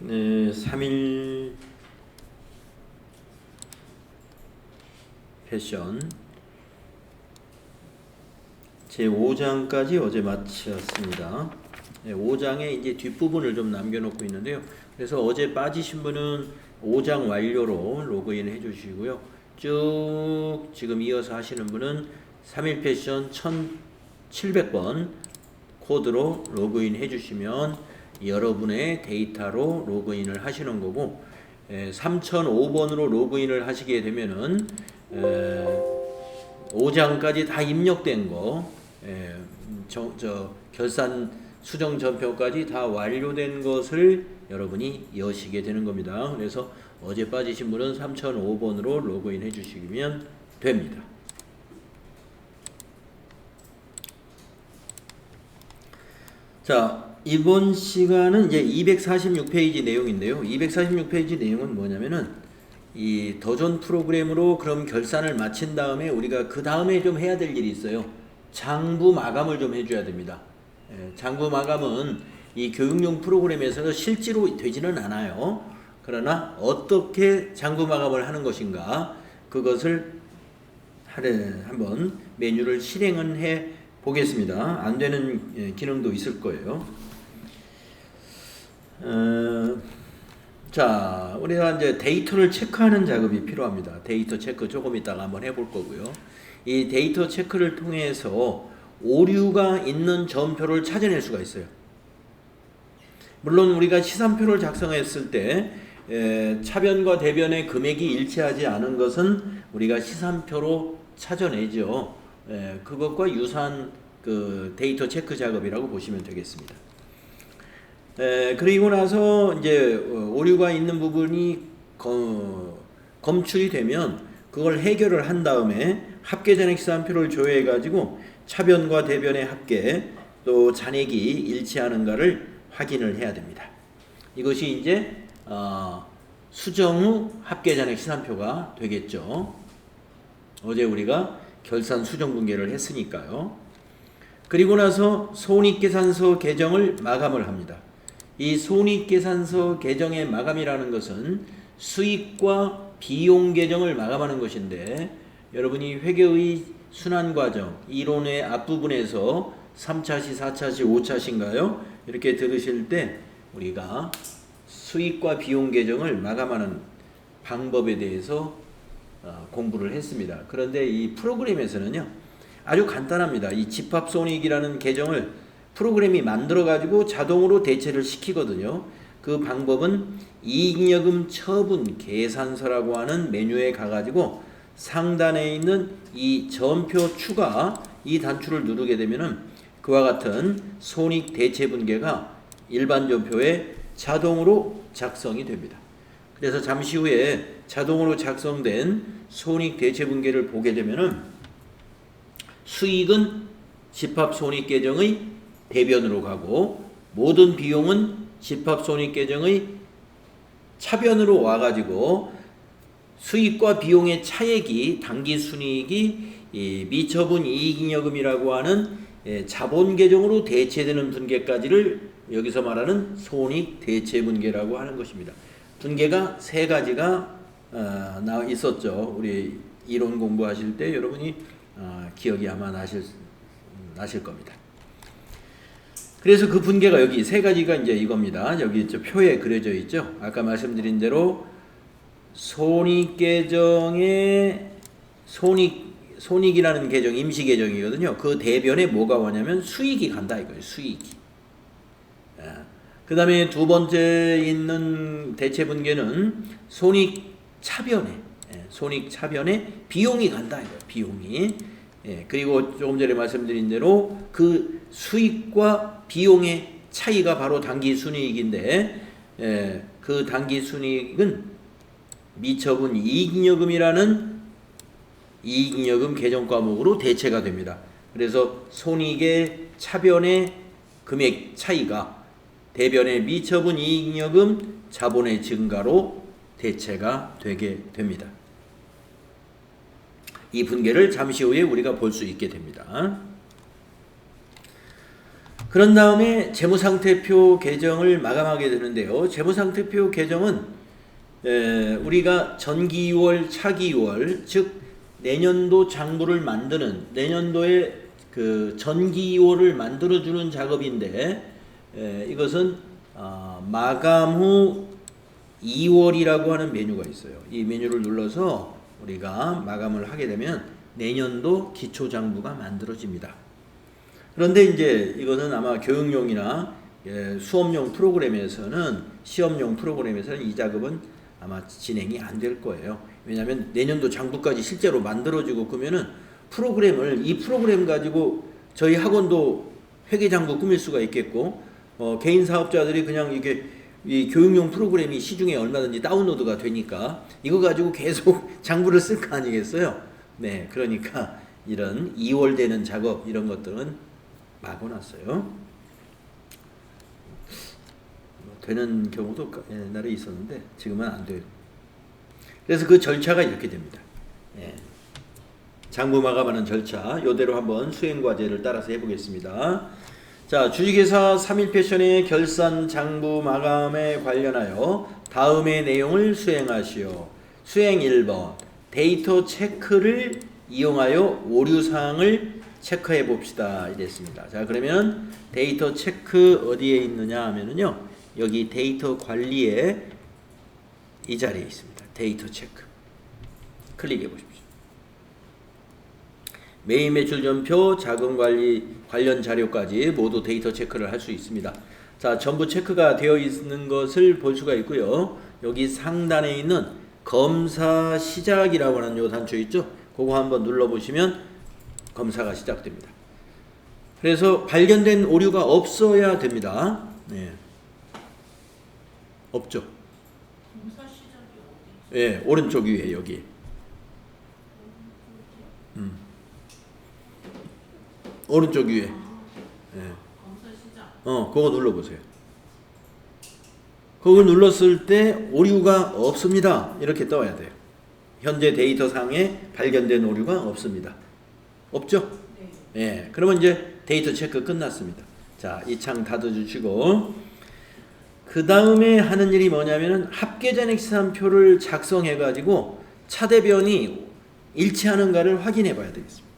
3일 패션 제 5장까지 어제 마쳤습니다. 5장에 이제 뒷부분을 좀 남겨놓고 있는데요. 그래서 어제 빠지신 분은 5장 완료로 로그인 해주시고요. 쭉 지금 이어서 하시는 분은 3일 패션 1700번 코드로 로그인 해주시면 여러분의 데이터로 로그인을 하시는 거고, 3005번으로 로그인을 하시게 되면은 5장까지 다 입력된 거, 결산 수정 전표까지 다 완료된 것을 여러분이 여시게 되는 겁니다. 그래서 어제 빠지신 분은 3005번으로 로그인 해주시면 됩니다. 자, 이번 시간은 이제 246페이지 내용인데요. 246페이지 내용은 뭐냐면은 이 더존 프로그램으로 그럼 결산을 마친 다음에 우리가 그 다음에 좀 해야 될 일이 있어요. 장부 마감을 좀 해줘야 됩니다. 장부 마감은 이 교육용 프로그램에서 실제로 되지는 않아요. 그러나 어떻게 장부 마감을 하는 것인가, 그것을 한번 메뉴를 실행은 해 보겠습니다. 안 되는 기능도 있을 거예요. 자, 우리가 이제 데이터를 체크하는 작업이 필요합니다. 데이터 체크 조금 이따가 한번 해볼 거고요. 이 데이터 체크를 통해서 오류가 있는 전표를 찾아낼 수가 있어요. 물론 우리가 시산표를 작성했을 때 차변과 대변의 금액이 일치하지 않은 것은 우리가 시산표로 찾아내죠. 그것과 유사한 그 데이터 체크 작업이라고 보시면 되겠습니다. 그리고 나서 이제 오류가 있는 부분이 검출이 되면 그걸 해결을 한 다음에 합계 잔액 시산표를 조회해 가지고 차변과 대변의 합계 또 잔액이 일치하는가를 확인을 해야 됩니다. 이것이 이제 수정 후 합계 잔액 시산표가 되겠죠. 어제 우리가 결산 수정 분계를 했으니까요. 그리고 나서 손익계산서 개정을 마감을 합니다. 이 손익계산서 개정의 마감이라는 것은 수익과 비용 개정을 마감하는 것인데, 여러분이 회계의 순환과정 이론의 앞부분에서 3차시, 4차시, 5차시인가요? 이렇게 들으실 때 우리가 수익과 비용 개정을 마감하는 방법에 대해서 공부를 했습니다. 그런데 이 프로그램에서는요, 아주 간단합니다. 이 집합손익이라는 계정을 프로그램이 만들어 가지고 자동으로 대체를 시키거든요. 그 방법은 이익여금 처분 계산서라고 하는 메뉴에 가가지고 상단에 있는 이 전표 추가 이 단추를 누르게 되면은 그와 같은 손익 대체 분계가 일반 전표에 자동으로 작성이 됩니다. 그래서 잠시 후에 자동으로 작성된 손익 대체 분계를 보게 되면은 수익은 집합 손익 계정의 대변으로 가고 모든 비용은 집합 손익 계정의 차변으로 와가지고 수익과 비용의 차액이 당기 순이익이 미처분 이익잉여금이라고 하는 자본 계정으로 대체되는 분계까지를 여기서 말하는 손익 대체 분계라고 하는 것입니다. 분계가 세 가지가 있었죠. 우리 이론 공부하실 때 여러분이 기억이 아마 나실 겁니다. 그래서 그 분계가 여기 세 가지가 이제 이겁니다. 여기 표에 그려져 있죠. 아까 말씀드린 대로 손익 계정의 손익이라는 계정, 임시 계정이거든요. 그 대변에 뭐가 오냐면 수익이 간다 이거예요. 수익이. 그 다음에 두 번째 있는 대체 분계는 손익 차변에 비용이 간다 이거예요. 비용이. 그리고 조금 전에 말씀드린 대로 그 수익과 비용의 차이가 바로 당기순이익인데, 그 당기순이익은 미처분 이익잉여금이라는 이익잉여금 계정 과목으로 대체가 됩니다. 그래서 손익의 차변의 금액 차이가 대변의 미처분 이익잉여금 자본의 증가로 대체가 되게 됩니다. 이 분계를 잠시 후에 우리가 볼 수 있게 됩니다. 그런 다음에 재무상태표 개정을 마감하게 되는데요. 재무상태표 개정은 우리가 전기월, 차기월, 즉 내년도 장부를 만드는 내년도의 그 전기월을 만들어주는 작업인데 이것은 마감 후 2월이라고 하는 메뉴가 있어요. 이 메뉴를 눌러서 우리가 마감을 하게 되면 내년도 기초장부가 만들어집니다. 그런데 이제 이거는 아마 교육용이나 수업용 프로그램에서는 시험용 프로그램에서는 이 작업은 아마 진행이 안 될 거예요. 왜냐하면 내년도 장부까지 실제로 만들어지고 그러면은 이 프로그램 가지고 저희 학원도 회계장부 꾸밀 수가 있겠고 개인 사업자들이 그냥 이게 이 교육용 프로그램이 시중에 얼마든지 다운로드가 되니까 이거 가지고 계속 장부를 쓸 거 아니겠어요? 네, 그러니까 이런 2월 되는 작업 이런 것들은 막아놨어요. 되는 경우도 옛날에 있었는데 지금은 안 돼요. 그래서 그 절차가 이렇게 됩니다. 장부 마감하는 절차 이대로 한번 수행과제를 따라서 해보겠습니다. 자, 주식회사 3일 패션의 결산 장부 마감에 관련하여 다음의 내용을 수행하시오. 수행 1번 데이터 체크를 이용하여 오류사항을 체크해 봅시다. 이랬습니다. 자, 그러면 데이터 체크 어디에 있느냐 하면은요, 여기 데이터 관리에 이 자리에 있습니다. 데이터 체크 클릭해 보십시오. 매일 매출 전표, 자금 관리 관련 자료까지 모두 데이터 체크를 할 수 있습니다. 자, 전부 체크가 되어 있는 것을 볼 수가 있고요. 여기 상단에 있는 검사 시작이라고 하는 요 단추 있죠? 그거 한번 눌러보시면 검사가 시작됩니다. 그래서 발견된 오류가 없어야 됩니다. 네. 없죠? 검사 시작이 어디? 예, 오른쪽 위에 여기. 오른쪽 위에. 예. 검사 시작. 그거 눌러보세요. 그걸 눌렀을 때 오류가 없습니다. 이렇게 떠야 돼요. 현재 데이터상에 발견된 오류가 없습니다. 없죠? 네. 예. 그러면 이제 데이터 체크 끝났습니다. 자, 이 창 닫아주시고 그 다음에 하는 일이 뭐냐면은 합계잔액시산표를 작성해가지고 차대변이 일치하는가를 확인해 봐야 되겠습니다.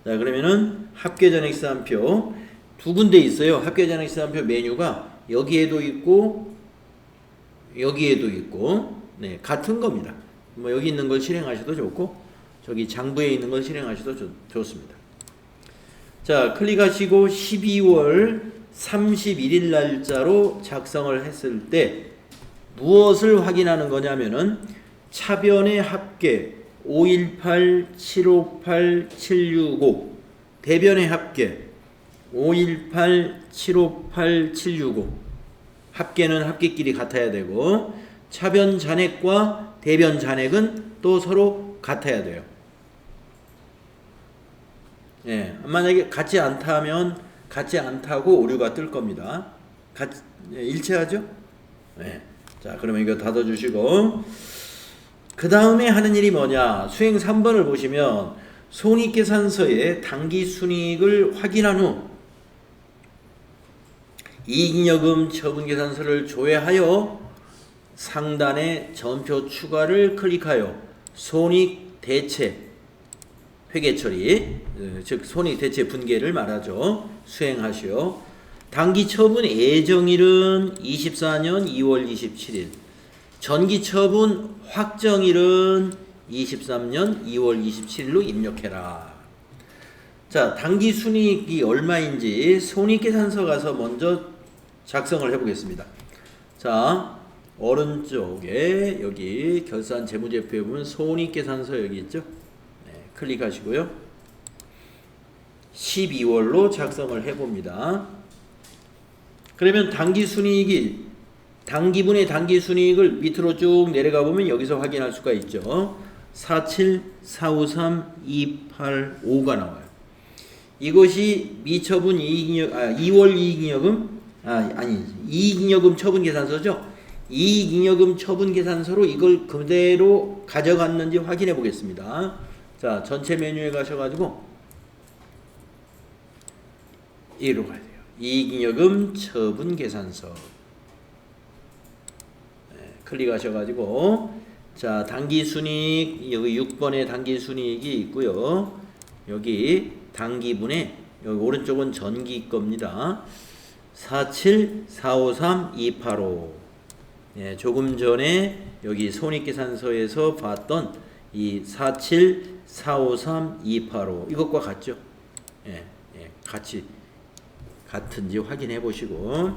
자, 그러면은 합계잔액시산표 두 군데 있어요. 합계잔액시산표 메뉴가 여기에도 있고 여기에도 있고, 네, 같은 겁니다. 뭐 여기 있는 걸 실행하셔도 좋고 저기 장부에 있는 걸 실행하셔도 좋습니다. 자, 클릭하시고 12월 31일 날짜로 작성을 했을 때 무엇을 확인하는 거냐면은 차변의 합계 518, 758, 765 대변의 합계 518, 758, 765 합계는 합계끼리 같아야 되고 차변 잔액과 대변 잔액은 또 서로 같아야 돼요. 예, 만약에 같지 않다면 같지 않다고 오류가 뜰 겁니다. 일치하죠? 네. 자, 그러면 이거 닫아주시고 그 다음에 하는 일이 뭐냐? 수행 3번을 보시면 손익계산서에 당기순이익을 확인한 후 이익잉여금 처분계산서를 조회하여 상단에 전표 추가를 클릭하여 손익대체 회계처리, 즉 손익대체 분계를 말하죠. 수행하시오. 당기처분 예정일은 24년 2월 27일, 전기처분 확정일은 23년 2월 27일로 입력해라. 자, 당기순이익이 얼마인지 손익계산서 가서 먼저 작성을 해보겠습니다. 자, 오른쪽에 여기 결산 재무제표에 보면 손익계산서 여기 있죠? 클릭하시고요. 12월로 작성을 해봅니다. 그러면 당기순이익이 당기분의 당기순이익을 밑으로 쭉 내려가 보면 여기서 확인할 수가 있죠. 47, 453, 285가 나와요. 이것이 미처분 이익잉여 2월 이익잉여금 이익잉여금 처분계산서죠. 이익잉여금 처분계산서로 이걸 그대로 가져갔는지 확인해 보겠습니다. 자, 전체 메뉴에 가셔가지고 1로 가야 돼요. 이익잉여금 처분 계산서. 클릭하셔가지고 자 당기순이익 여기 6번에 당기순이익이 있고요. 여기 당기분에 여기 오른쪽은 전기 겁니다. 47, 453, 285. 예, 조금 전에 여기 손익계산서에서 봤던 이 47, 453, 285 이것과 같죠? 예, 같이 같은지 확인해 보시고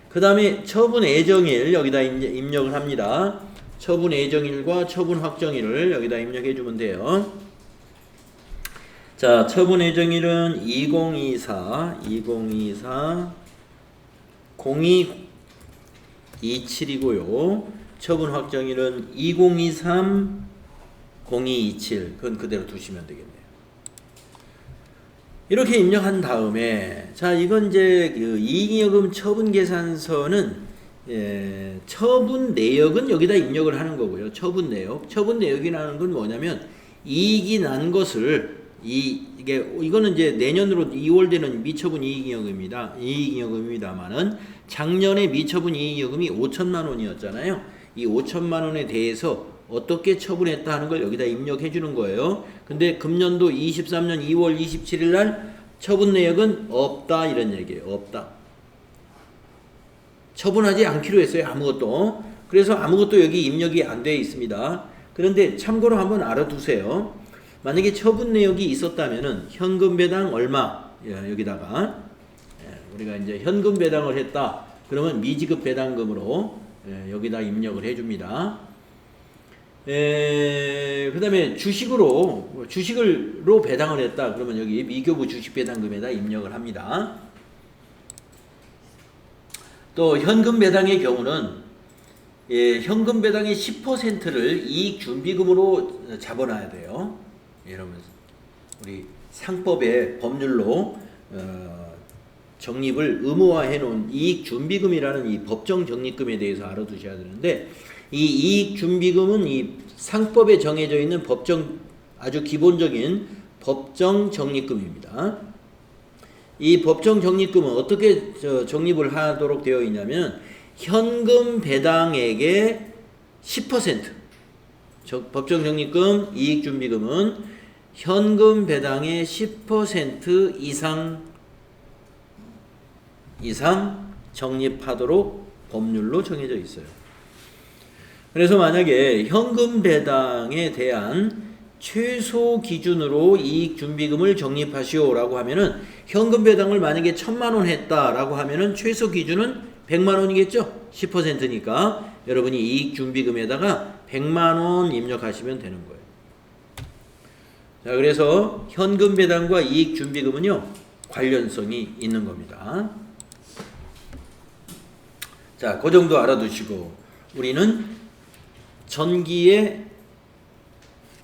그 다음에 처분 예정일 여기다 입력을 합니다. 처분 예정일과 처분 확정일을 여기다 입력해 주면 돼요. 자, 처분 예정일은 2024 0227이고요. 처분 확정일은 2023 0227. 그건 그대로 두시면 되겠네요. 이렇게 입력한 다음에 자 이건 이제 그 이익잉여금 처분 계산서는 처분 내역은 여기다 입력을 하는 거고요. 처분 내역. 처분 내역이라는 건 뭐냐면 이익이 난 것을 이거는 이제 내년으로 2월 되는 미처분 이익잉여금입니다만은 작년에 미처분 이익잉여금이 5천만 원이었잖아요. 이 5천만 원에 대해서 어떻게 처분했다 하는 걸 여기다 입력해 주는 거예요. 근데 금년도 23년 2월 27일 날 처분 내역은 없다 이런 얘기예요. 없다. 처분하지 않기로 했어요. 아무것도. 그래서 아무것도 여기 입력이 안 되어 있습니다. 그런데 참고로 한번 알아두세요. 만약에 처분 내역이 있었다면은 현금 배당 얼마 여기다가 우리가 이제 현금 배당을 했다. 그러면 미지급 배당금으로 여기다 입력을 해줍니다. 그 다음에 주식으로 배당을 했다. 그러면 여기 미교부 주식 배당금에다 입력을 합니다. 또 현금 배당의 경우는 현금 배당의 10%를 이익 준비금으로 잡아놔야 돼요. 이러면서 우리 상법의 법률로 정립을 의무화해 놓은 이익 준비금이라는 이 법정 적립금에 대해서 알아두셔야 되는데 이 이익 준비금은 이 상법에 정해져 있는 아주 기본적인 법정 적립금입니다. 이 법정 적립금은 어떻게 적립을 하도록 되어 있냐면 현금 배당액의 10% 법정 적립금 이익 준비금은 현금 배당의 10% 이상 적립하도록 법률로 정해져 있어요. 그래서 만약에 현금 배당에 대한 최소 기준으로 이익 준비금을 적립하시오라고 하면은 현금 배당을 만약에 1,000만 원 했다라고 하면은 최소 기준은 100만 원이겠죠? 10%니까 여러분이 이익 준비금에다가 100만 원 입력하시면 되는 거예요. 자, 그래서 현금 배당과 이익 준비금은요, 관련성이 있는 겁니다. 자, 그 정도 알아두시고, 우리는 전기의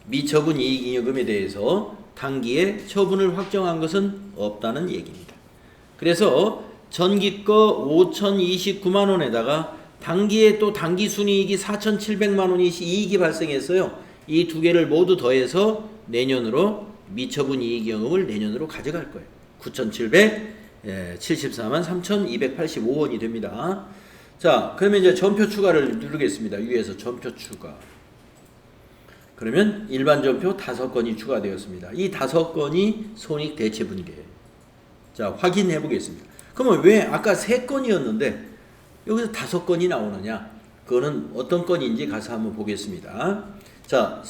미처분 이익잉여금에 대해서 단기에 처분을 확정한 것은 없다는 얘기입니다. 그래서 전기 거 5,029만 원에다가 단기에 또 단기 순이익이 4,700만 원이 이익이 발생했어요. 이 두 개를 모두 더해서 내년으로 미처분 이익잉여금을 내년으로 가져갈 거예요. 9,774만 3,285원이 됩니다. 자, 그러면 이제 전표 추가를 누르겠습니다. 위에서 전표 추가. 그러면 일반 전표 5건이 추가되었습니다. 이 5건이 손익 대체 분계예요. 자, 확인해 보겠습니다. 그러면 왜 아까 3건이었는데 여기서 5건이 나오느냐? 그거는 어떤 건인지 가서 한번 보겠습니다. 자,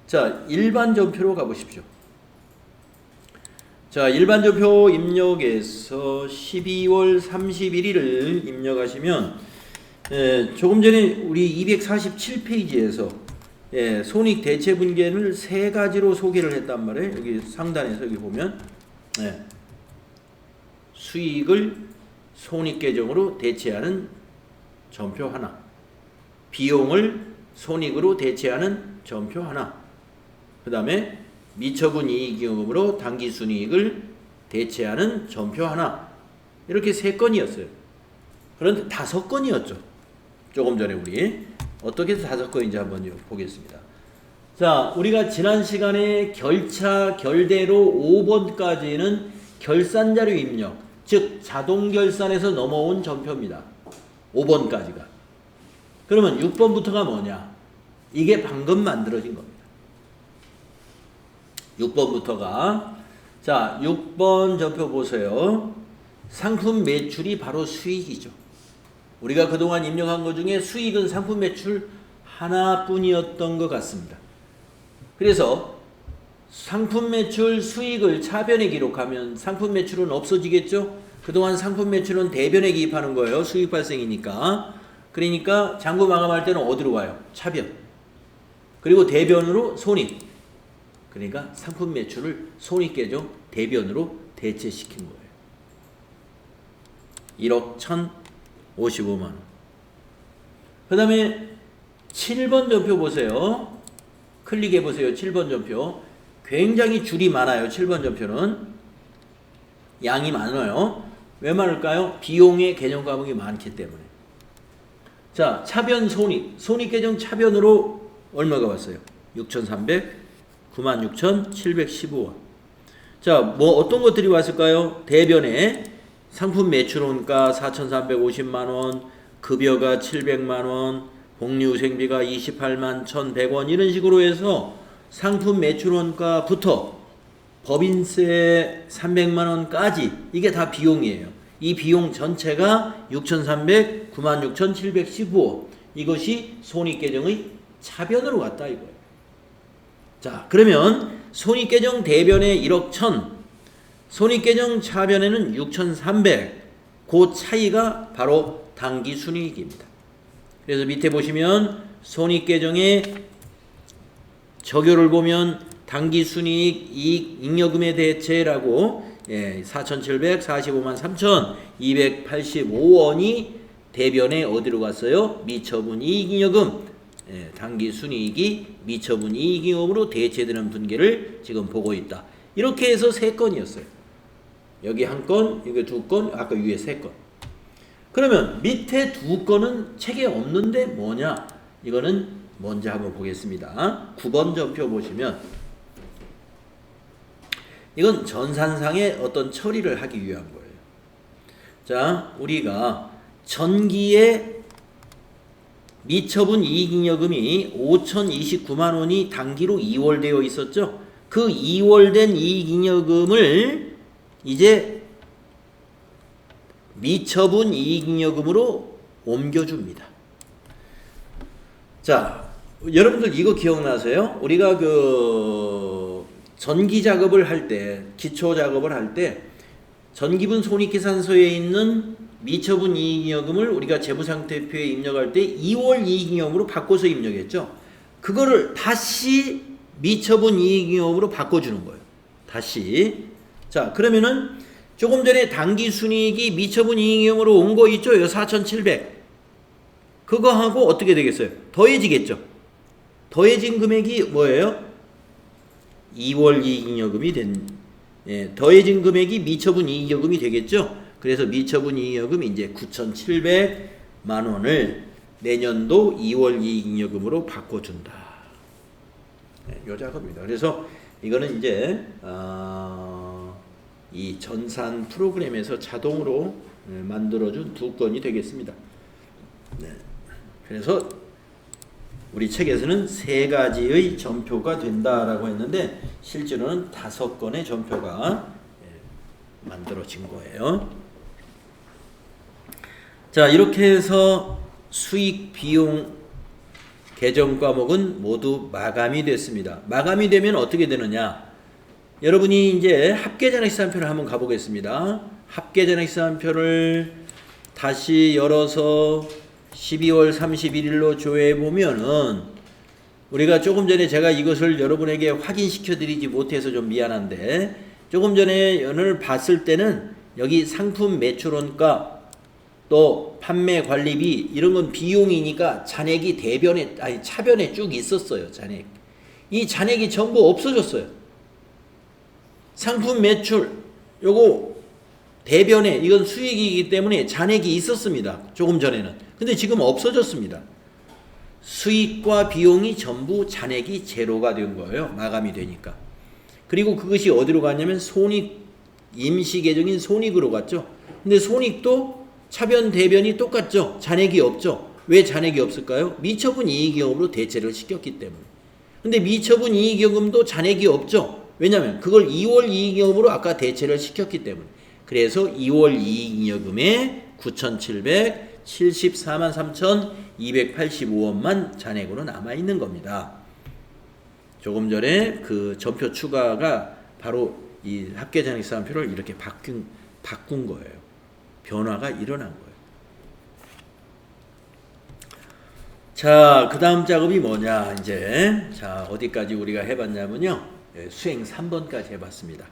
자, 일반 전표로 가보십시오. 자, 일반 전표 입력에서 12월 31일을 입력하시면 조금 전에 우리 247페이지에서 손익 대체 분계를 3가지로 소개를 했단 말이에요. 여기 상단에서 여기 보면 수익을 손익 계정으로 대체하는 전표 하나, 비용을 손익으로 대체하는 전표 하나, 그 다음에 미처분 이익잉여금으로 당기순이익을 대체하는 전표 하나, 이렇게 3건이었어요. 그런데 5건이었죠. 조금 전에 우리 어떻게 해서 5건인지 한번 보겠습니다. 자, 우리가 지난 시간에 결차 결대로 5번까지는 결산자료 입력, 즉 자동 결산에서 넘어온 전표입니다. 5번까지가. 그러면 6번부터가 뭐냐? 이게 방금 만들어진 겁니다. 6번부터가 자 6번 전표 보세요. 상품 매출이 바로 수익이죠. 우리가 그동안 입력한 것 중에 수익은 상품 매출 하나뿐이었던 것 같습니다. 그래서 상품 매출 수익을 차변에 기록하면 상품 매출은 없어지겠죠? 그동안 상품 매출은 대변에 기입하는 거예요. 수익 발생이니까. 그러니까 잔고 마감할 때는 어디로 가요? 차변. 그리고 대변으로 손익. 그러니까 상품 매출을 손익계정 대변으로 대체시킨 거예요. 1억 1,055만 원. 그 다음에 7번 전표 보세요. 클릭해 보세요. 7번 전표. 굉장히 줄이 많아요. 7번 전표는. 양이 많아요. 왜 많을까요? 비용의 개념 과목이 많기 때문에. 자, 차변 손익. 손익계정 차변으로 얼마가 왔어요? 6,300, 96,715원. 자, 뭐 어떤 것들이 왔을까요? 대변에 상품 매출원가 4,350만원, 급여가 700만원, 복리후생비가 28만 1,100원 이런 식으로 해서 상품 매출원가부터 법인세 300만원까지 이게 다 비용이에요. 이 비용 전체가 6,300, 96,715원. 이것이 손익계정의 차변으로 갔다 이거예요. 자, 그러면 손익계정 대변에 1억 1,000, 손익계정 차변에는 6,300. 그 차이가 바로 당기순이익입니다. 그래서 밑에 보시면 손익계정의 적요를 보면 당기순이익 이익 잉여금의 대체라고 4,745만 3,285원이 대변에 어디로 갔어요? 미처분 이익잉여금. 당기순이익이 미처분 이익잉여금으로 대체되는 분계를 지금 보고 있다. 이렇게 해서 3건이었어요. 여기 1건, 여기 2건, 아까 위에 3건. 그러면 밑에 2건은 책에 없는데 뭐냐? 이거는 먼저 한번 보겠습니다. 9번 전표 보시면 이건 전산상의 어떤 처리를 하기 위한 거예요. 자, 우리가 전기에 미처분 이익잉여금이 5,029만 원이 단기로 이월되어 있었죠. 그 이월된 이익잉여금을 이제 미처분 이익잉여금으로 옮겨줍니다. 자, 여러분들 이거 기억나세요? 우리가 그 전기 작업을 할 때, 기초 작업을 할 때 전기분 손익계산서에 있는 미처분 이익잉여금을 우리가 재무상태표에 입력할 때 2월 이익잉여금으로 바꿔서 입력했죠. 그거를 다시 미처분 이익잉여금으로 바꿔주는 거예요. 다시. 자, 그러면은 조금 전에 당기순이익이 미처분 이익잉여금으로 온 거 있죠? 4,700. 그거 하고 어떻게 되겠어요? 더해지겠죠. 더해진 금액이 뭐예요? 2월 이익잉여금이 더해진 금액이 미처분 이익잉여금이 되겠죠. 그래서 미처분 이익잉여금 이제 9,700만 원을 내년도 2월 이익잉여금으로 바꿔준다. 요 작업입니다. 그래서 이거는 이제 이 전산 프로그램에서 자동으로 만들어준 2건이 되겠습니다. 네. 그래서 우리 책에서는 3가지의 전표가 된다라고 했는데 실제로는 5건의 전표가 만들어진 거예요. 자, 이렇게 해서 수익 비용 계정 과목은 모두 마감이 됐습니다. 마감이 되면 어떻게 되느냐? 여러분이 이제 합계잔액시산표를 한번 가보겠습니다. 합계잔액시산표를 다시 열어서 12월 31일로 조회해 보면은 우리가 조금 전에 제가 이것을 여러분에게 확인시켜 드리지 못해서 좀 미안한데 조금 전에 연을 봤을 때는 여기 상품 매출원가 또 판매 관리비 이런 건 비용이니까 잔액이 대변에 아니 차변에 쭉 있었어요. 잔액. 이 잔액이 전부 없어졌어요. 상품 매출 요거 대변에 이건 수익이기 때문에 잔액이 있었습니다. 조금 전에는. 근데 지금 없어졌습니다. 수익과 비용이 전부 잔액이 제로가 된 거예요. 마감이 되니까. 그리고 그것이 어디로 갔냐면 손익 임시 계정인 손익으로 갔죠. 근데 손익도 차변 대변이 똑같죠. 잔액이 없죠. 왜 잔액이 없을까요? 미처분 이익이익으로 대체를 시켰기 때문에. 근데 미처분 이익이익금도 잔액이 없죠. 왜냐하면 그걸 2월 이익이익금으로 아까 대체를 시켰기 때문에. 그래서 2월 이익이익금에 9,774만 3,285원만 잔액으로 남아있는 겁니다. 조금 전에 그 전표 추가가 바로 이 합계잔액상표를 이렇게 바꾼 거예요. 변화가 일어난 거예요. 자, 그 다음 작업이 뭐냐, 이제. 자, 어디까지 우리가 해봤냐면요. 수행 3번까지 해봤습니다.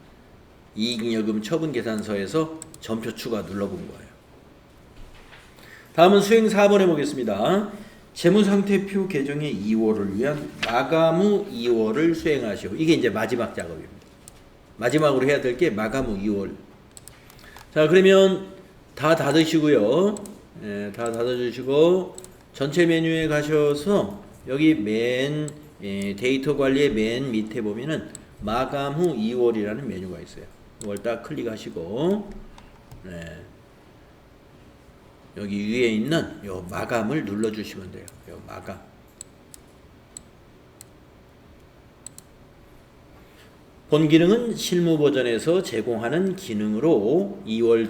이익잉여금 처분계산서에서 전표 추가 눌러본 거예요. 다음은 수행 4번 해보겠습니다. 재무상태표 개정의 2월을 위한 마감 후 2월을 수행하시오. 이게 이제 마지막 작업입니다. 마지막으로 해야 될 게 마감 후 2월. 자, 그러면 다 닫으시고요. 다 닫아주시고 전체 메뉴에 가셔서 여기 맨 데이터 관리의 맨 밑에 보면은 마감 후 2월이라는 메뉴가 있어요. 이걸 딱 클릭하시고 여기 위에 있는 요 마감을 눌러주시면 돼요. 요 마감. 본 기능은 실무 버전에서 제공하는 기능으로 2월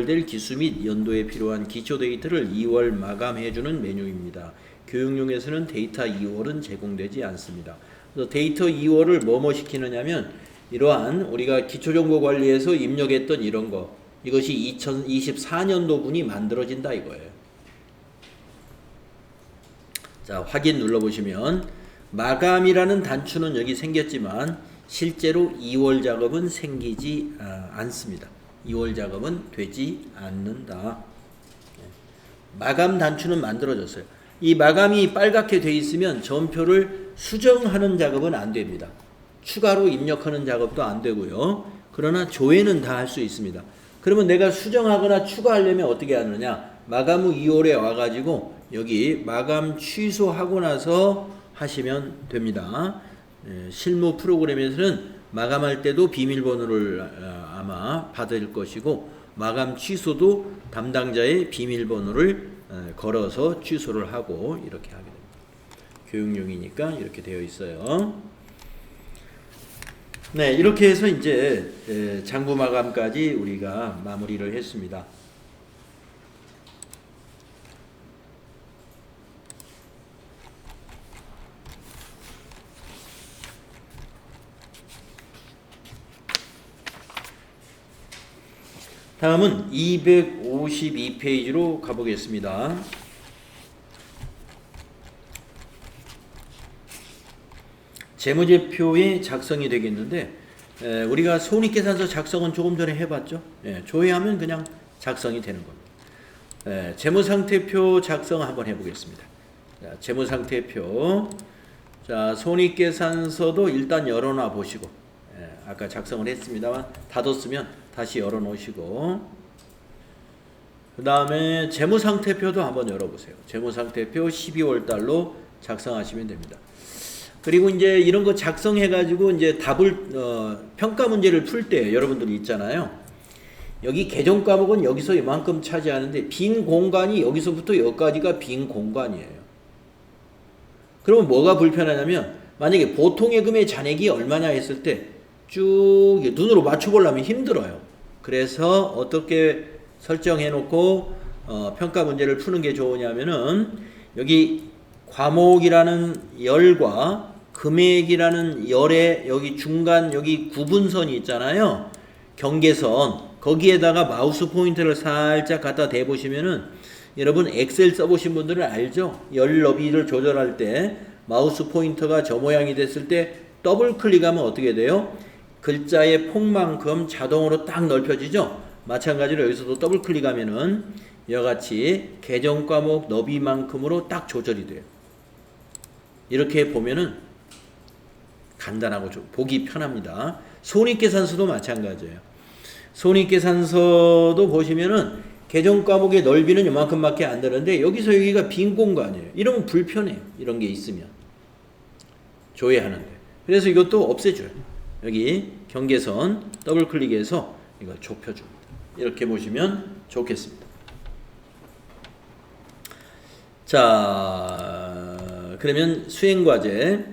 될 기수 및 연도에 필요한 기초 데이터를 2월 마감해주는 메뉴입니다. 교육용에서는 데이터 2월은 제공되지 않습니다. 그래서 데이터 2월을 뭐뭐 시키느냐면 이러한 우리가 기초정보관리에서 입력했던 이런 거 이것이 2024년도 분이 만들어진다 이거예요. 자, 확인 눌러보시면 마감이라는 단추는 여기 생겼지만 실제로 2월 작업은 생기지 않습니다. 2월 작업은 되지 않는다. 마감 단추는 만들어졌어요. 이 마감이 빨갛게 돼 있으면 전표를 수정하는 작업은 안 됩니다. 추가로 입력하는 작업도 안 되고요. 그러나 조회는 다 할 수 있습니다. 그러면 내가 수정하거나 추가하려면 어떻게 하느냐? 마감 후 2월에 와가지고 여기 마감 취소하고 나서 하시면 됩니다. 실무 프로그램에서는 마감할 때도 비밀번호를 아마 받을 것이고 마감 취소도 담당자의 비밀번호를 걸어서 취소를 하고 이렇게 하게 됩니다. 교육용이니까 이렇게 되어 있어요. 네, 이렇게 해서 이제 장부 마감까지 우리가 마무리를 했습니다. 다음은 252페이지로 가보겠습니다. 재무제표의 작성이 되겠는데 우리가 손익계산서 작성은 조금 전에 해봤죠. 조회하면 그냥 작성이 되는 겁니다. 재무상태표 작성 한번 해보겠습니다. 자, 재무상태표. 자, 손익계산서도 일단 열어놔 보시고 아까 작성을 했습니다만 닫았으면 다시 열어놓으시고 그 다음에 재무상태표도 한번 열어보세요. 재무상태표 12월 달로 작성하시면 됩니다. 그리고 이제 이런 거 작성해가지고 이제 답을 평가 문제를 풀 때 여러분들이 있잖아요. 여기 개정 과목은 여기서 이만큼 차지하는데 빈 공간이 여기서부터 여기까지가 빈 공간이에요. 그러면 뭐가 불편하냐면 만약에 보통예금의 잔액이 얼마냐 했을 때 쭉 눈으로 맞춰보려면 힘들어요. 그래서 어떻게 설정해 놓고 평가 문제를 푸는 게 좋으냐면은 여기 과목이라는 열과 금액이라는 열의 여기 중간 여기 구분선이 있잖아요. 경계선 거기에다가 마우스 포인터를 살짝 갖다 대보시면은 여러분 엑셀 써보신 분들은 알죠? 열 너비를 조절할 때 마우스 포인터가 저 모양이 됐을 때 더블 클릭하면 어떻게 돼요? 글자의 폭만큼 자동으로 딱 넓혀지죠? 마찬가지로 여기서도 더블 클릭하면은 이와 같이 계정 과목 너비만큼으로 딱 조절이 돼요. 이렇게 보면은 간단하고 좀 보기 편합니다. 손익계산서도 마찬가지예요. 손익계산서도 보시면은 계정 과목의 넓이는 이만큼밖에 안 되는데 여기서 여기가 빈 공간이에요. 이러면 불편해요. 이런 게 있으면 조회하는데. 그래서 이것도 없애줘요. 여기 경계선 더블 클릭해서 이걸 좁혀줍니다. 이렇게 보시면 좋겠습니다. 자, 그러면 수행과제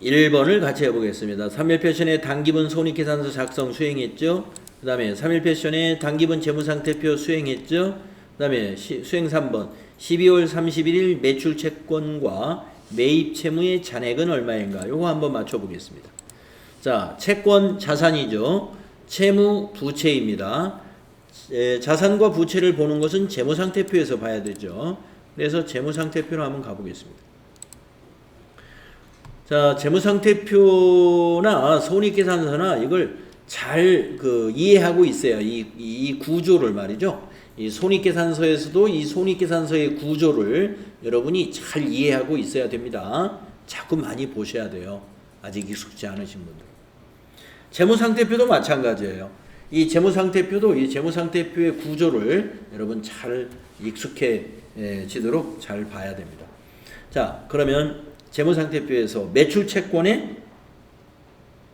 1번을 같이 해보겠습니다. 3일 패션의 단기분 손익계산서 작성 수행했죠. 그 다음에 3일 패션의 단기분 재무상태표 수행했죠. 그 다음에 수행 3번 12월 31일 매출 채권과 매입 채무의 잔액은 얼마인가? 요거 한번 맞춰보겠습니다. 자, 채권 자산이죠. 채무 부채입니다. 자산과 부채를 보는 것은 재무상태표에서 봐야 되죠. 그래서 재무상태표로 한번 가보겠습니다. 자, 재무상태표나 손익계산서나 이걸 잘 이해하고 있어요. 이 구조를 말이죠. 이 손익계산서에서도 이 손익계산서의 구조를 여러분이 잘 이해하고 있어야 됩니다. 자꾸 많이 보셔야 돼요. 아직 익숙지 않으신 분들. 재무상태표도 마찬가지예요. 이 재무상태표의 구조를 여러분 잘 익숙해지도록 잘 봐야 됩니다. 자, 그러면 재무상태표에서 매출채권의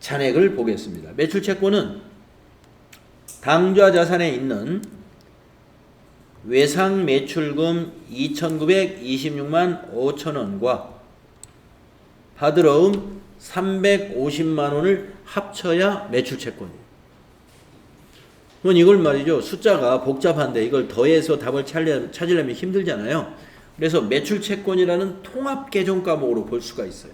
잔액을 보겠습니다. 매출채권은 당좌 자산에 있는 외상 매출금 2,926만 5천원과 받으러움 350만 원을 합쳐야 매출채권이에요. 그럼 이걸 말이죠. 숫자가 복잡한데 이걸 더해서 답을 찾으려면 힘들잖아요. 그래서 매출채권이라는 통합계정 과목으로 볼 수가 있어요.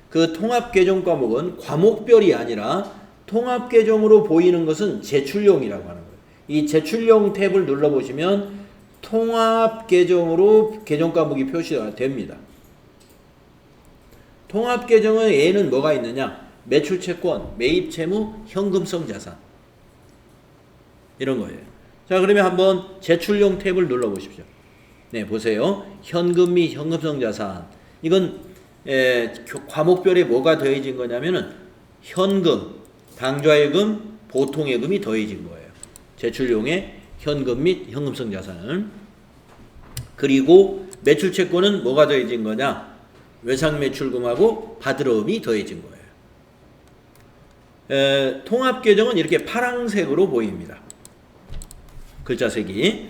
그 통합계정 과목은 과목별이 아니라 통합계정으로 보이는 것은 제출용이라고 하는 거예요. 이 제출용 탭을 눌러보시면 통합계정으로 계정 과목이 표시가 됩니다. 통합계정은 얘는 뭐가 있느냐? 매출채권, 매입채무, 현금성 자산 이런 거예요. 자, 그러면 한번 제출용 탭을 눌러보십시오. 네, 보세요. 현금 및 현금성 자산. 이건 과목별에 뭐가 더해진 거냐면은 현금, 당좌예금, 보통예금이 더해진 거예요. 제출용의 현금 및 현금성 자산은. 그리고 매출채권은 뭐가 더해진 거냐? 외상매출금하고 받으러움이 더해진 거예요. 통합계정은 이렇게 파란색으로 보입니다. 글자색이.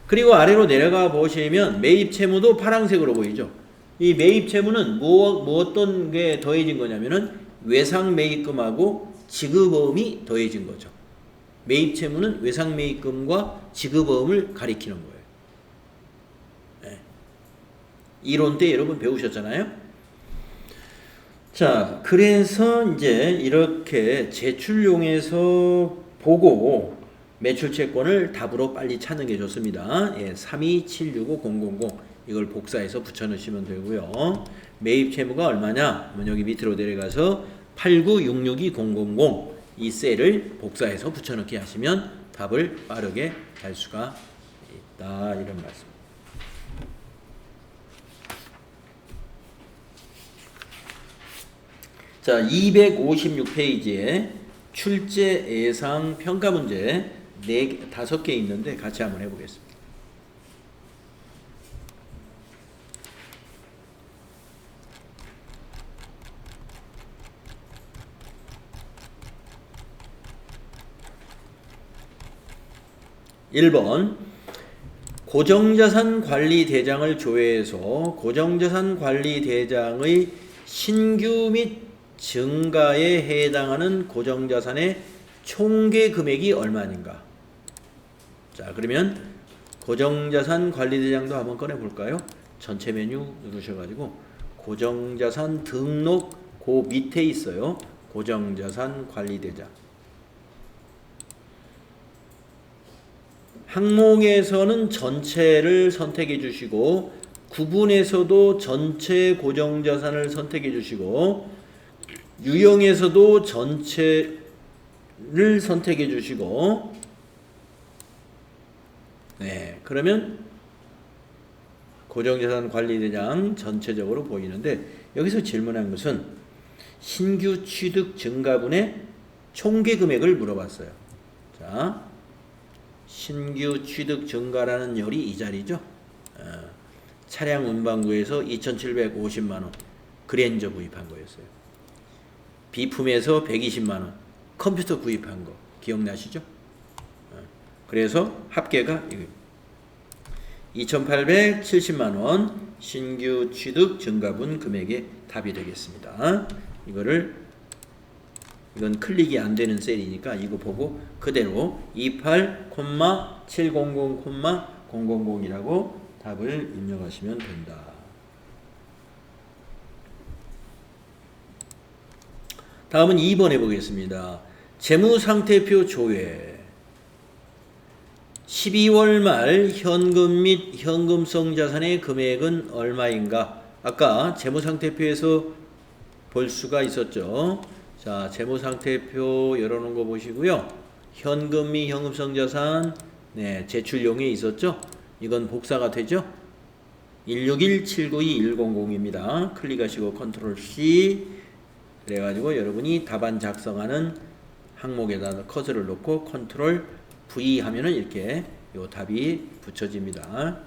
그리고 아래로 내려가 보시면 매입채무도 파란색으로 보이죠. 이 매입채무는 어떤 게 더해진 거냐면은 외상매입금하고 지급어음이 더해진 거죠. 매입채무는 외상매입금과 지급어음을 가리키는 거예요. 네. 이론 때 여러분 배우셨잖아요. 자, 그래서 이제 이렇게 제출용에서 보고 매출채권을 답으로 빨리 찾는 게 좋습니다. 32765,000 이걸 복사해서 붙여넣으시면 되고요. 매입채무가 얼마냐? 여기 밑으로 내려가서 89662,000 이 셀을 복사해서 붙여넣기 하시면 답을 빠르게 할 수가 있다. 이런 말씀. 자, 256페이지에 출제 예상 평가 문제 5개 있는데 같이 한번 해보겠습니다. (1번) 고정자산관리대장을 조회해서 고정자산관리대장의 신규 및 증가에 해당하는 고정자산의 총계 금액이 얼마인가? 자, 그러면 고정자산관리대장도 한번 꺼내볼까요? 전체 메뉴 누르셔가지고 고정자산 등록 그 밑에 있어요. 고정자산관리대장. 항목에서는 전체를 선택해 주시고 구분에서도 전체 고정자산을 선택해 주시고 유형에서도 전체를 선택해 주시고 네, 그러면 고정자산관리대장 전체적으로 보이는데 여기서 질문한 것은 신규 취득 증가분의 총계 금액을 물어봤어요. 자, 신규 취득 증가라는 열이 이 자리죠. 차량 운반구에서 2,750만원 그랜저 구입한 거였어요. 비품에서 120만 원. 컴퓨터 구입한 거 기억나시죠? 그래서 합계가 2,870만 원 신규 취득 증가분 금액의 답이 되겠습니다. 이건 클릭이 안 되는 셀이니까 이거 보고 그대로 28,700,000이라고 답을 입력하시면 된다. 다음은 2번 해보겠습니다. 재무상태표 조회. 12월 말 현금 및 현금성 자산의 금액은 얼마인가? 아까 재무상태표에서 볼 수가 있었죠. 자, 재무상태표 열어놓은 거 보시고요. 현금 및 현금성 자산, 네, 제출용에 있었죠. 이건 복사가 되죠. 161-792-100입니다. 클릭하시고 컨트롤 C 그래가지고 여러분이 답안 작성하는 항목에다 커서를 놓고 컨트롤 V 하면은 이렇게 요 답이 붙여집니다.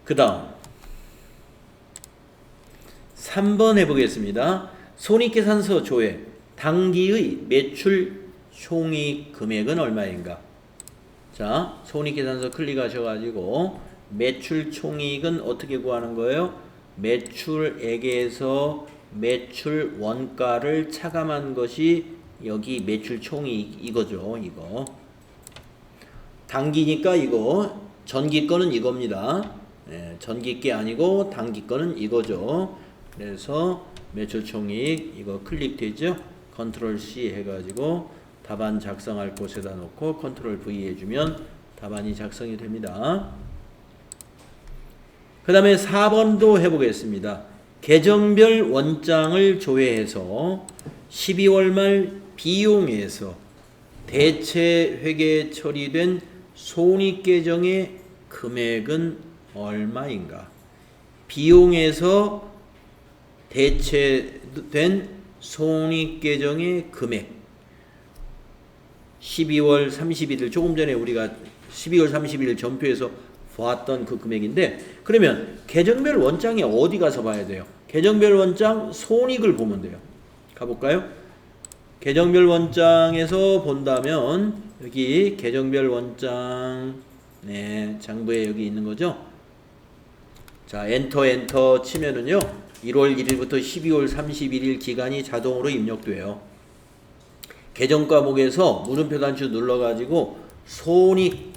그 다음 3번 해보겠습니다. 손익계산서 조회. 당기의 매출 총익 금액은 얼마인가? 자, 손익계산서 클릭하셔가지고 매출 총익은 어떻게 구하는 거예요? 매출액에서 매출 원가를 차감한 것이 여기 매출 총익 이거죠. 이거 단기니까 이거 전기 거는 이겁니다. 네, 전기 게 아니고 단기 거는 이거죠. 그래서 매출 총익 이거 클릭되죠. 컨트롤 C 해가지고 답안 작성할 곳에다 놓고 컨트롤 V 해주면 답안이 작성이 됩니다. 그 다음에 4번도 해보겠습니다. 계정별 원장을 조회해서 12월 말 비용에서 대체 회계 처리된 손익계정의 금액은 얼마인가? 비용에서 대체된 손익계정의 금액 12월 31일 조금 전에 우리가 12월 31일 전표에서 보았던 그 금액인데 그러면 계정별 원장에 어디 가서 봐야 돼요? 계정별 원장 손익을 보면 돼요. 가볼까요? 계정별 원장에서 본다면 여기 계정별 원장 네 장부에 여기 있는 거죠. 자 엔터 치면은요 1월 1일부터 12월 31일 기간이 자동으로 입력돼요. 계정 과목에서 물음표 단추 눌러가지고 손익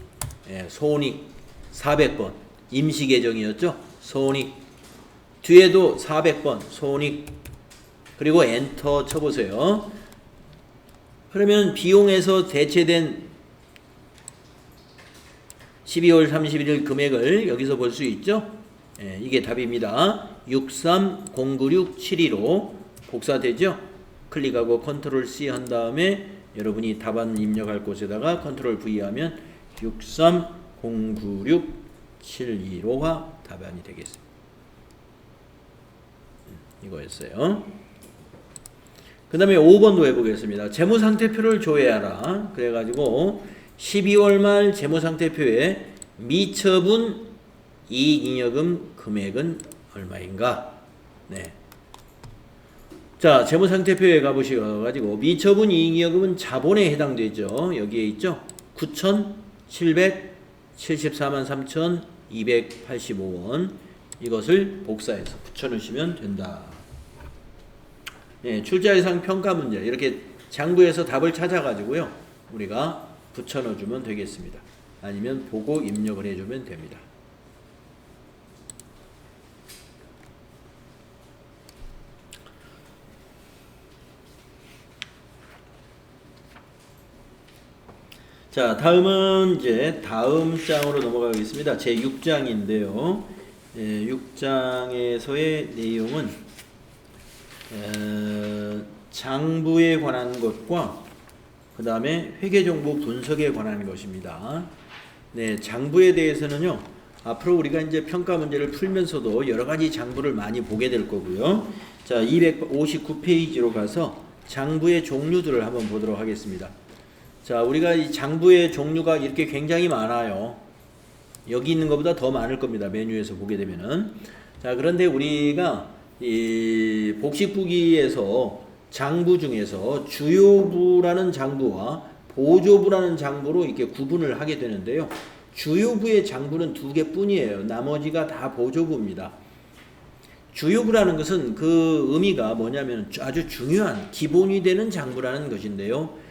손익 400번 임시 계정이었죠. 손익 뒤에도 400번 손익 그리고 엔터 쳐보세요. 그러면 비용에서 대체된 12월 31일 금액을 여기서 볼 수 있죠. 이게 답입니다. 6309672로 복사되죠. 클릭하고 컨트롤 C 한 다음에 여러분이 답안 입력할 곳에다가 컨트롤 V 하면 6309672로가 답안이 되겠습니다. 이거였어요. 그 다음에 5번도 해보겠습니다. 재무상태표를 조회하라. 그래가지고 12월 말 재무상태표에 미처분 이익잉여금 금액은 얼마인가? 네. 자, 재무상태표에 가보시고 미처분 이익잉여금은 자본에 해당되죠. 여기에 있죠. 9,774만 3,285원 이것을 복사해서 붙여넣으시면 된다. 네, 출자예상 평가 문제 이렇게 장부에서 답을 찾아가지고요 우리가 붙여넣어주면 되겠습니다. 아니면 보고 입력을 해주면 됩니다. 자, 다음은 이제 다음 장으로 넘어가겠습니다. 제 6장인데요. 6장에서의 내용은 장부에 관한 것과 그 다음에 회계정보 분석에 관한 것입니다. 네, 장부에 대해서는요. 앞으로 우리가 이제 평가 문제를 풀면서도 여러 가지 장부를 많이 보게 될 거고요. 자, 259페이지로 가서 장부의 종류들을 한번 보도록 하겠습니다. 자, 우리가 이 장부의 종류가 이렇게 굉장히 많아요. 여기 있는 것보다 더 많을 겁니다. 메뉴에서 보게 되면은. 자, 그런데 우리가 이 복식부기에서 장부 중에서 주요부라는 장부와 보조부라는 장부로 이렇게 구분을 하게 되는데요. 주요부의 장부는 2개뿐이에요. 나머지가 다 보조부입니다. 주요부라는 것은 그 의미가 뭐냐면 아주 중요한 기본이 되는 장부라는 것인데요.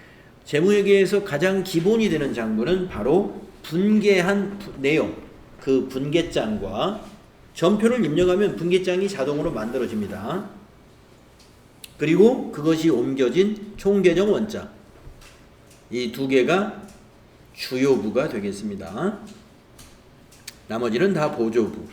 재무회계에서 가장 기본이 되는 장부는 바로 분계한 내용, 그 분계장과 전표를 입력하면 분계장이 자동으로 만들어집니다. 그리고 그것이 옮겨진 총계정 원장, 이 2개가 주요부가 되겠습니다. 나머지는 다 보조부.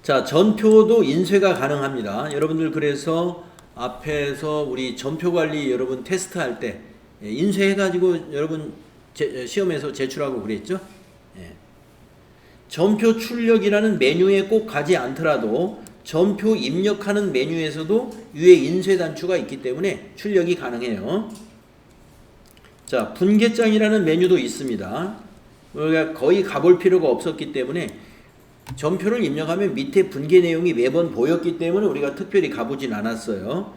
자, 전표도 인쇄가 가능합니다. 여러분들 그래서 앞에서 우리 전표 관리 여러분 테스트할 때 인쇄해가지고 여러분 시험에서 제출하고 그랬죠? 예. 전표 출력이라는 메뉴에 꼭 가지 않더라도 전표 입력하는 메뉴에서도 위에 인쇄 단추가 있기 때문에 출력이 가능해요. 자, 분계장이라는 메뉴도 있습니다. 우리가 거의 가볼 필요가 없었기 때문에 전표를 입력하면 밑에 분계 내용이 매번 보였기 때문에 우리가 특별히 가보진 않았어요.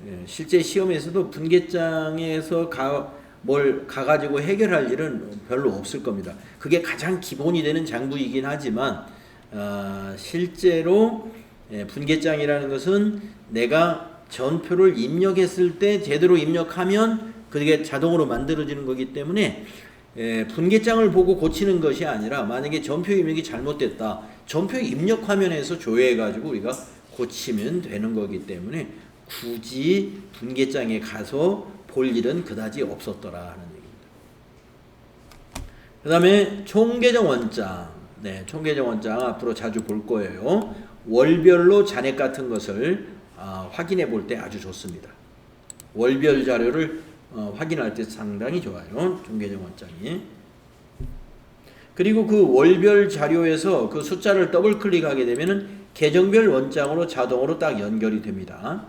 예, 실제 시험에서도 분계장에서 가가지고 해결할 일은 별로 없을 겁니다. 그게 가장 기본이 되는 장부이긴 하지만 실제로 분계장이라는 것은 내가 전표를 입력했을 때 제대로 입력하면 그게 자동으로 만들어지는 거기 때문에 분계장을 보고 고치는 것이 아니라 만약에 전표 입력이 잘못됐다. 전표 입력 화면에서 조회해가지고 우리가 고치면 되는 거기 때문에 굳이 분계장에 가서 볼 일은 그다지 없었더라 하는 얘기입니다. 그 다음에 총계정 원장. 네, 총계정 원장 앞으로 자주 볼 거예요. 월별로 잔액 같은 것을 확인해 볼 때 아주 좋습니다. 월별 자료를 확인할 때 상당히 좋아요. 총계정 원장이. 그리고 그 월별 자료에서 그 숫자를 더블 클릭하게 되면은 계정별 원장으로 자동으로 딱 연결이 됩니다.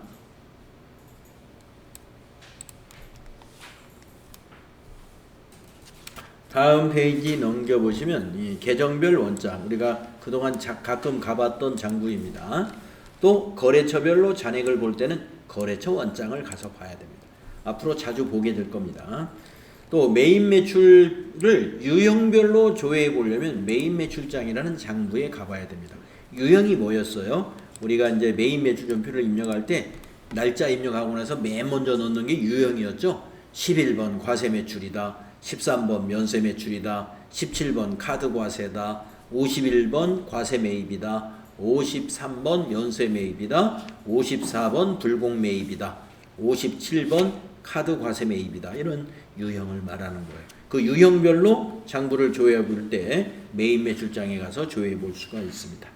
다음 페이지 넘겨보시면 이 계정별 원장, 우리가 그동안 가끔 가봤던 장부입니다. 또 거래처별로 잔액을 볼 때는 거래처 원장을 가서 봐야 됩니다. 앞으로 자주 보게 될 겁니다. 또 메인 매출을 유형별로 조회해 보려면 메인 매출장이라는 장부에 가봐야 됩니다. 유형이 뭐였어요? 우리가 이제 메인 매출 전표를 입력할 때 날짜 입력하고 나서 맨 먼저 넣는 게 유형이었죠. 11번 과세 매출이다. 13번 면세 매출이다. 17번 카드 과세다. 51번 과세 매입이다. 53번 면세 매입이다. 54번 불공 매입이다. 57번 카드 과세 매입이다. 이런 유형을 말하는 거예요. 그 유형별로 장부를 조회해 볼 때 메인 매출장에 가서 조회해 볼 수가 있습니다.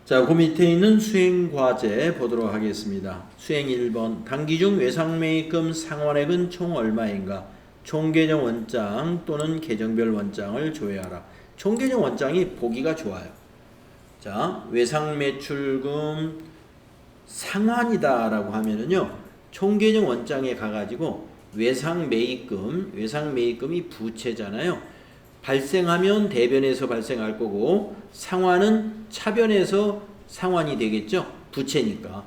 자, 그 밑에 있는 수행과제 보도록 하겠습니다. 수행 1번. 단기 중 외상매입금 상환액은 총 얼마인가? 총계정 원장 또는 계정별 원장을 조회하라. 총계정 원장이 보기가 좋아요. 자, 외상매출금 상환이다 라고 하면은요, 총계정 원장에 가가지고 외상매입금이 부채잖아요. 발생하면 대변에서 발생할 거고 상환은 차변에서 상환이 되겠죠. 부채니까.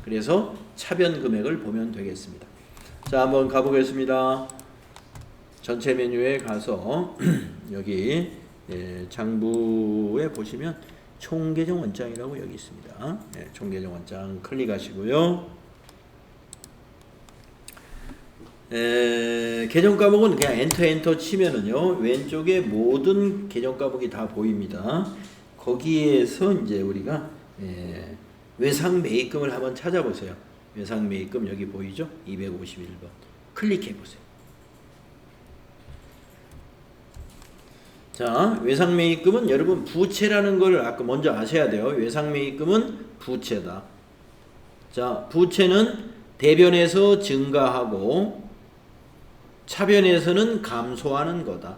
그래서 차변 금액을 보면 되겠습니다. 자, 한번 가보겠습니다. 전체 메뉴에 가서 여기 장부에 보시면 총계정 원장이라고 여기 있습니다. 총계정 원장 클릭하시고요. 계정 과목은 그냥 엔터 치면은요, 왼쪽에 모든 계정 과목이 다 보입니다. 거기에서 이제 우리가 외상 매입금을 한번 찾아보세요. 외상 매입금 여기 보이죠? 251번 클릭해 보세요. 자, 외상 매입금은 여러분 부채라는 걸 아까 먼저 아셔야 돼요. 외상 매입금은 부채다. 자, 부채는 대변에서 증가하고 차변에서는 감소하는 거다.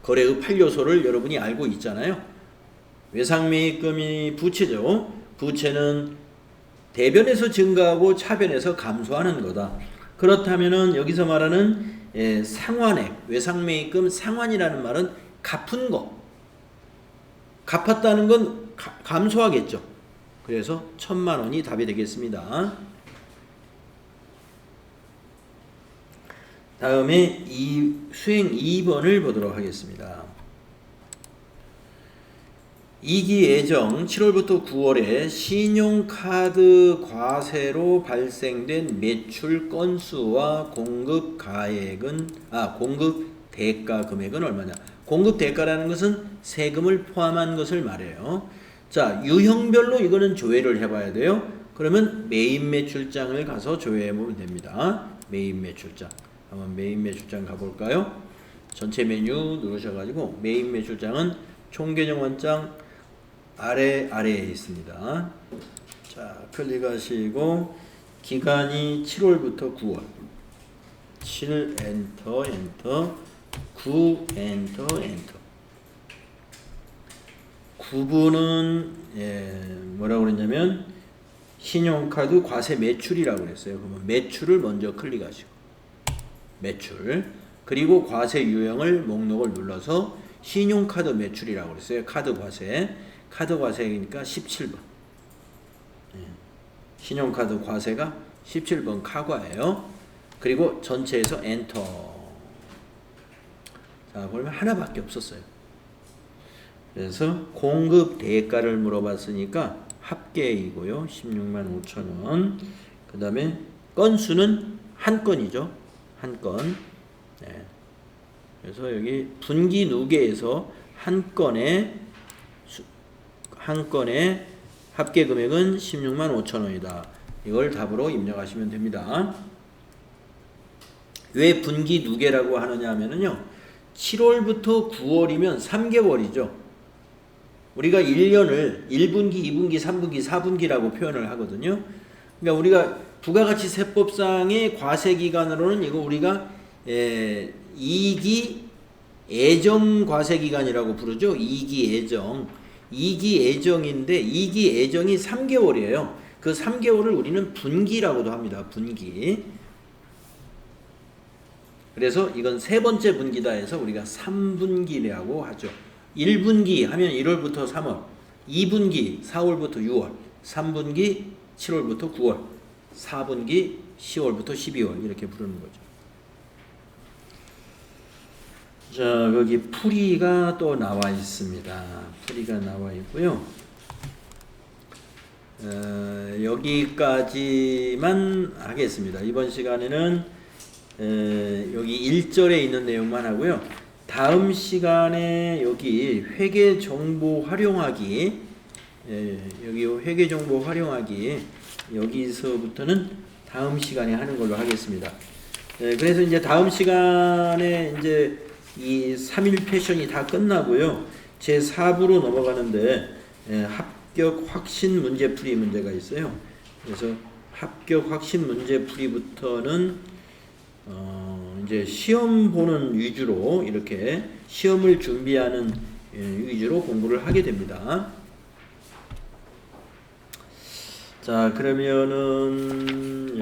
거래의 8요소를 여러분이 알고 있잖아요. 외상매입금이 부채죠. 부채는 대변에서 증가하고 차변에서 감소하는 거다. 그렇다면은 여기서 말하는 상환액, 외상매입금 상환이라는 말은 갚은 거. 갚았다는 건 감소하겠죠. 그래서 1,000만 원이 답이 되겠습니다. 다음에 수행 2번을 보도록 하겠습니다. 2기 예정 7월부터 9월에 신용카드 과세로 발생된 매출 건수와 공급 대가 금액은 얼마냐? 공급 대가라는 것은 세금을 포함한 것을 말해요. 자, 유형별로 이거는 조회를 해봐야 돼요. 그러면 메인 매출장을 가서 조회해 보면 됩니다. 메인 매출장. 한번 메인 매출장 가볼까요? 전체 메뉴 누르셔가지고 메인 매출장은 총계정 원장 아래에 있습니다. 자, 클릭하시고 기간이 7월부터 9월 7 엔터 9 엔터 9분은 뭐라고 그랬냐면 신용카드 과세 매출이라고 그랬어요. 그러면 매출을 먼저 클릭하시고 매출 그리고 과세 유형을 목록을 눌러서 신용카드 매출이라고 그랬어요. 카드 과세니까 17번. 신용카드 과세가 17번 카과예요. 그리고 전체에서 엔터. 자, 그러면 하나밖에 없었어요. 그래서 공급 대가를 물어봤으니까 합계이고요. 16만 5천 원. 그 다음에 건수는 한 건이죠. 한 건. 네. 그래서 여기 분기 누계에서 한 건에 합계 금액은 16만 5천 원이다. 이걸 답으로 입력하시면 됩니다. 왜 분기 누계라고 하느냐 하면은요. 7월부터 9월이면 3개월이죠. 우리가 1년을 1분기, 2분기, 3분기, 4분기라고 표현을 하거든요. 그러니까 우리가 부가가치세법상의 과세기간으로는 이거 우리가 2기 예정 과세기간이라고 부르죠. 2기 예정. 2기 예정인데 2기 예정이 3개월이에요. 그 3개월을 우리는 분기라고도 합니다. 분기. 그래서 이건 세 번째 분기다 해서 우리가 3분기라고 하죠. 1분기 하면 1월부터 3월, 2분기 4월부터 6월, 3분기 7월부터 9월, 4분기 10월부터 12월 이렇게 부르는 거죠. 자, 여기 풀이가 또 나와 있습니다. 풀이가 나와 있고요. 여기까지만 하겠습니다. 이번 시간에는 여기 1절에 있는 내용만 하고요. 다음 시간에 여기 회계정보 활용하기 여기 회계정보 활용하기 여기서부터는 다음 시간에 하는 걸로 하겠습니다. 그래서 이제 다음 시간에 이제 이 3일 패션이 다 끝나고요. 제 4부로 넘어가는데 합격 확신 문제풀이 문제가 있어요. 그래서 합격 확신 문제풀이부터는 이제 시험 보는 위주로 이렇게 시험을 준비하는 위주로 공부를 하게 됩니다. 자, 그러면은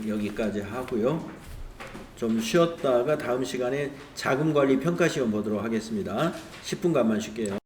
여기까지 하고요. 좀 쉬었다가 다음 시간에 자금관리 평가 시험 보도록 하겠습니다. 10분간만 쉴게요.